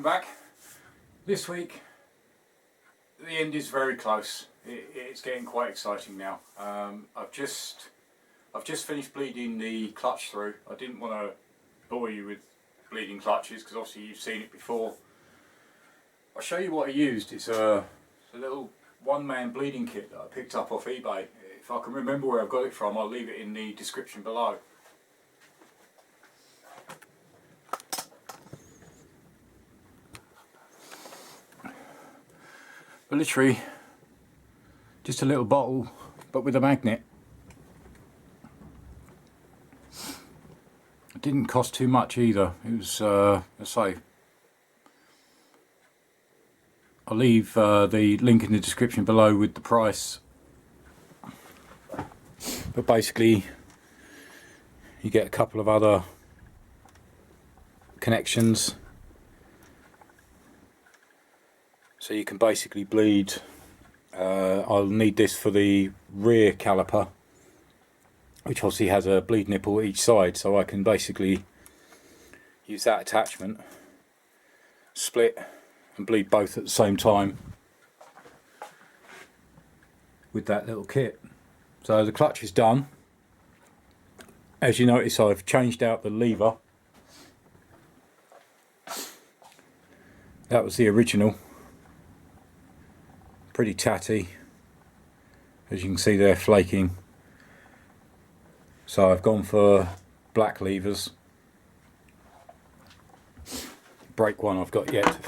welcome back. This week the end is very close. It's getting quite exciting now. I've just finished bleeding the clutch through. I didn't want to bore you with bleeding clutches because obviously you've seen it before. I'll show you what I used. It's a little one-man bleeding kit that I picked up off eBay. If I can remember where I've got it from, I'll leave it in the description below. But literally just a little bottle, but with a magnet. It didn't cost too much either. It was, let's say, I'll leave the link in the description below with the price. But basically, you get a couple of other connections. So you can basically bleed. I'll need this for the rear caliper, which obviously has a bleed nipple each side, so I can basically use that attachment, split and bleed both at the same time with that little kit. So the clutch is done. As you notice, I've changed out the lever. That was the original. Pretty tatty, as you can see they're flaking. So I've gone for black levers. Brake one I've got yet.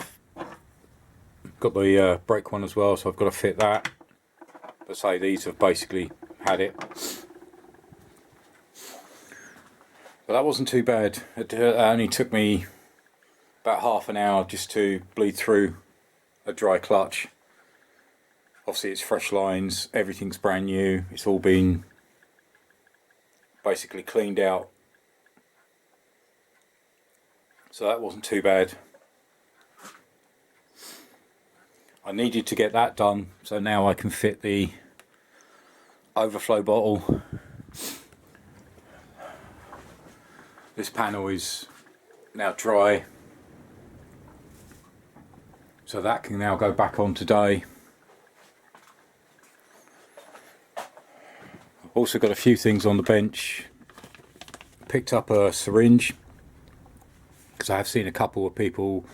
Got the brake one as well, so I've got to fit that. But say these have basically had it. But that wasn't too bad. It only took me about half an hour just to bleed through a dry clutch. Obviously it's fresh lines, everything's brand new, it's all been basically cleaned out. So that wasn't too bad. I needed to get that done, so now I can fit the overflow bottle. This panel is now dry, so that can now go back on today. Also got a few things on the bench. Picked up a syringe because I have seen a couple of people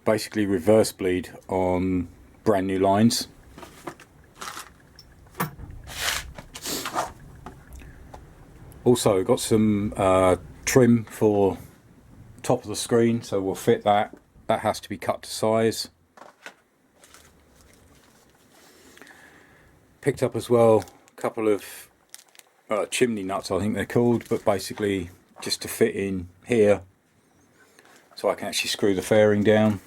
basically reverse bleed on brand new lines. Also got some trim for top of the screen, so we'll fit that. That has to be cut to size. Picked up as well a couple of chimney nuts, I think they're called, but basically just to fit in here so I can actually screw the fairing down.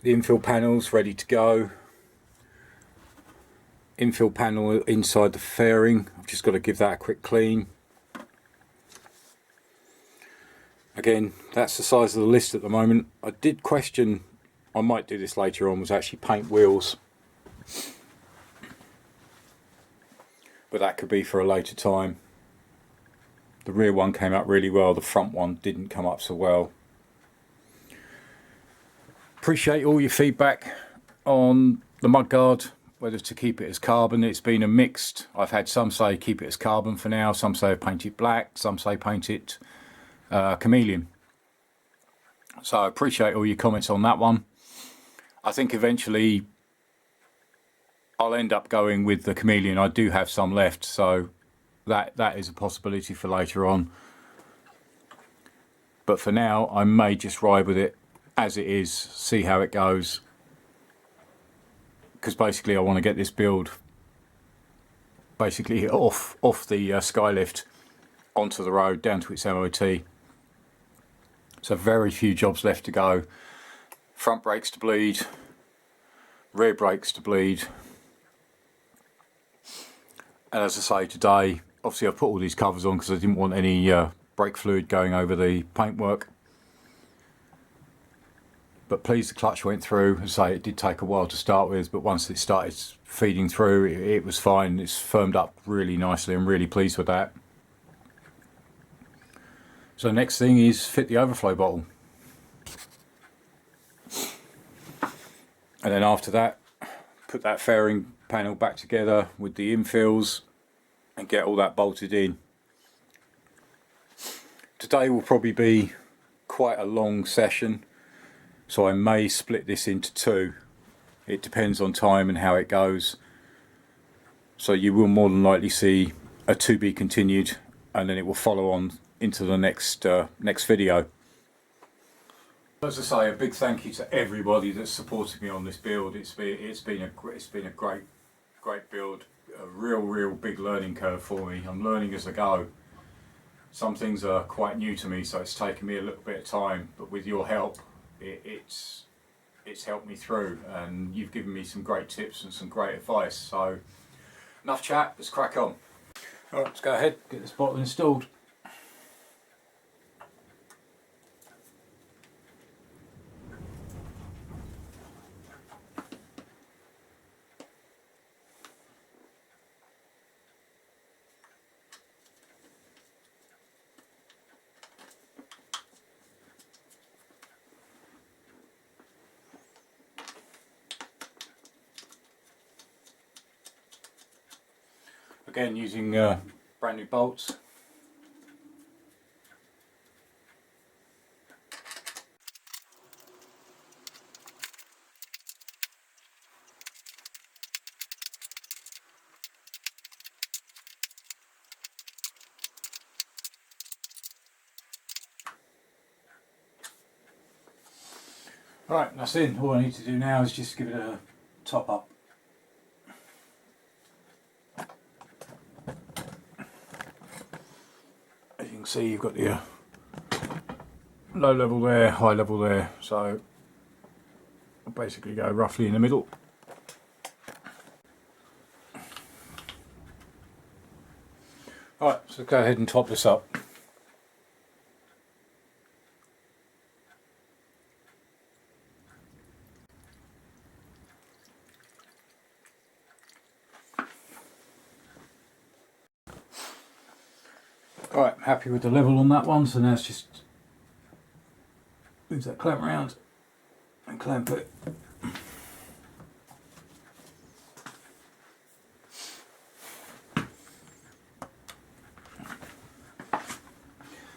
The infill panel's ready to go. Infill panel inside the fairing, I've just got to give that a quick clean. Again, that's the size of the list at the moment. I did question, I might do this later on, was actually paint wheels. But that could be for a later time. The rear one came up really well, the front one didn't come up so well. Appreciate all your feedback on the mudguard, whether to keep it as carbon. It's been a mixed. I've had some say keep it as carbon for now, some say paint it black, some say paint it chameleon. So I appreciate all your comments on that one. I think eventually I'll end up going with the chameleon. I do have some left, so that is a possibility for later on. But for now, I may just ride with it as it is, see how it goes. Because basically I want to get this build basically off the Skylift onto the road down to its MOT. So very few jobs left to go. Front brakes to bleed, rear brakes to bleed. And as I say, today, obviously I put all these covers on because I didn't want any brake fluid going over the paintwork. But pleased the clutch went through. As I say, it did take a while to start with, but once it started feeding through, it was fine. It's firmed up really nicely. I'm really pleased with that. So next thing is fit the overflow bottle. And then after that, put that fairing panel back together with the infills and get all that bolted in. Today will probably be quite a long session, so I may split this into two. It depends on time and how it goes. So you will more than likely see a to be continued, and then it will follow on into the next video. As I say, a big thank you to everybody that's supported me on this build. It's been a great build, a real big learning curve for me. I'm learning as I go. Some things are quite new to me, so it's taken me a little bit of time. But with your help, it's helped me through, and you've given me some great tips and some great advice. So enough chat. Let's crack on. All right, let's go ahead, get this bottle installed. Again, using brand new bolts. Right, that's in. All I need to do now is just give it a top up. As you can see, you've got the low level there, high level there, so I'll basically go roughly in the middle. Alright, so go ahead and top this up. Alright, happy with the level on that one, so now it's just move that clamp around and clamp it.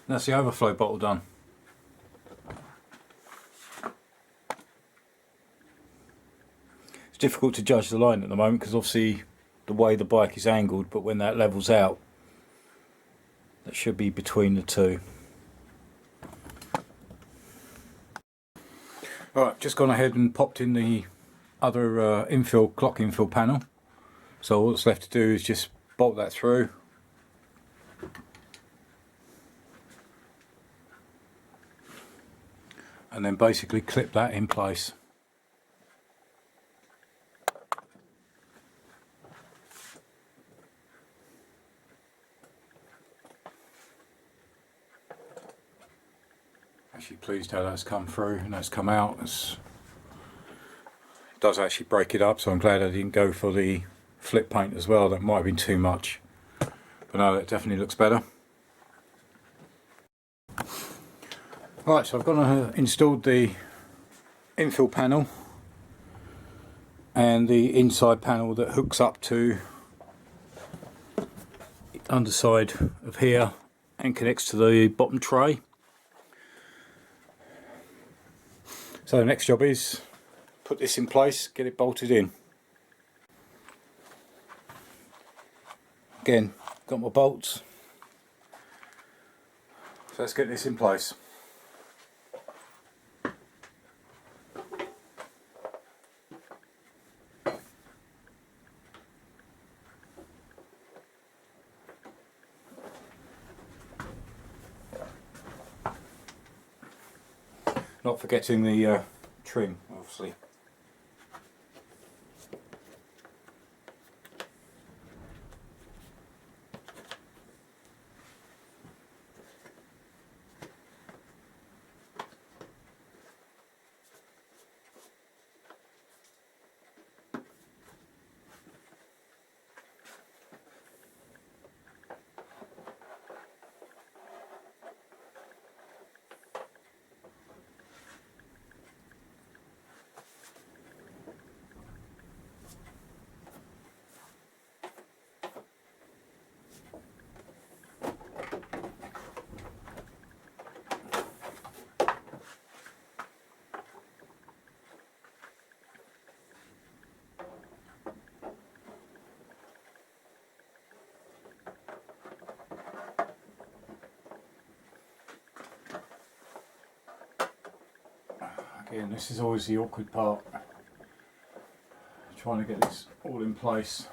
That's the overflow bottle done. It's difficult to judge the line at the moment because obviously the way the bike is angled, but when that levels out, that should be between the two. Alright, just gone ahead and popped in the other clock infill panel. So all that's left to do is just bolt that through. And then basically clip that in place. Actually pleased how that's come through and that's come out. It does actually break it up, so I'm glad I didn't go for the flip paint as well. That might have been too much, but no, that definitely looks better. Right, so I've gone and installed the infill panel and the inside panel that hooks up to the underside of here and connects to the bottom tray. So the next job is put this in place, get it bolted in. Again, got my bolts. So let's get this in place. Not forgetting the trim, obviously. Again, this is always the awkward part, trying to get this all in place.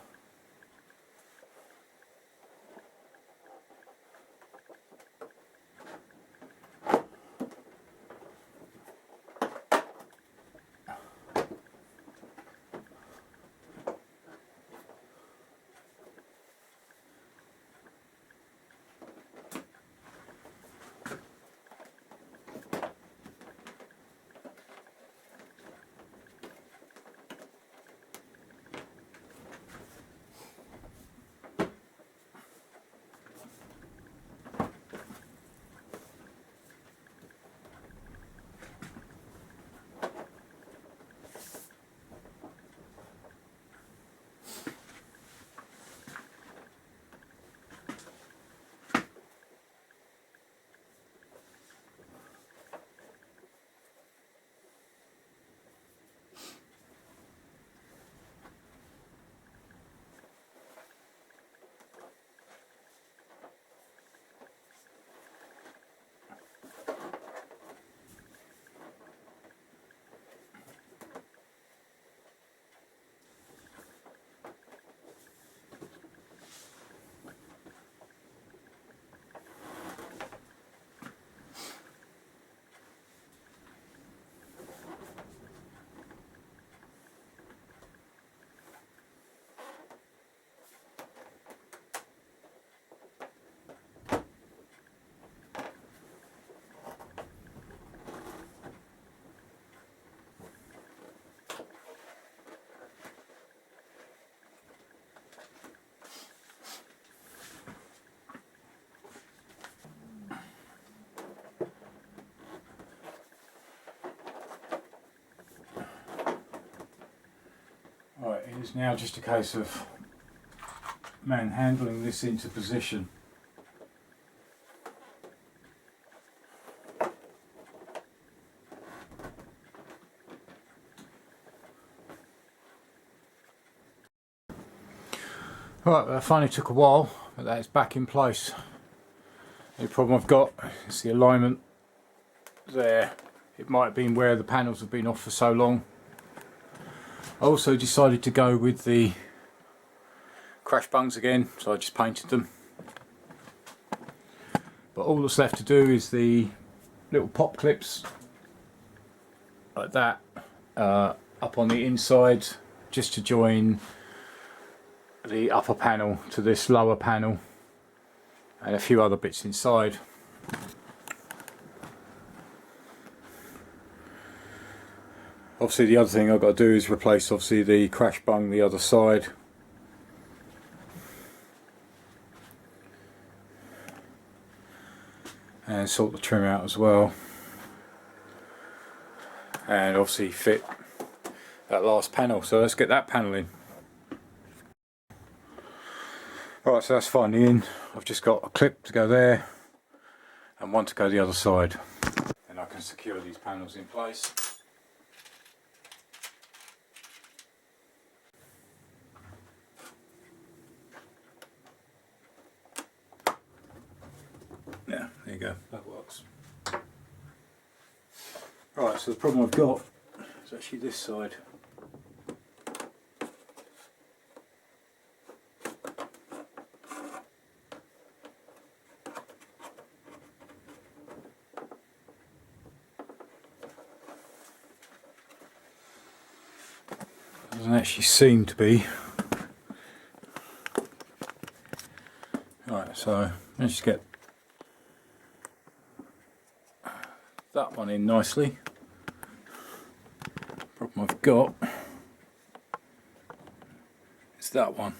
Right, it is now just a case of manhandling this into position. Right, that finally took a while, but that is back in place. The problem I've got is the alignment there. It might have been where the panels have been off for so long. I also decided to go with the crash bungs again, so I just painted them. But all that's left to do is the little pop clips like that up on the inside, just to join the upper panel to this lower panel, and a few other bits inside. Obviously the other thing I've got to do is replace obviously the crash bung the other side. And sort the trim out as well. And obviously fit that last panel. So let's get that panel in. Right, so that's finally in. I've just got a clip to go there and one to go the other side. And I can secure these panels in place. Yeah, there you go, that works. Right, so the problem I've got is actually this side. Doesn't actually seem to be. Right, so let's just get that one in nicely. Problem I've got is that one.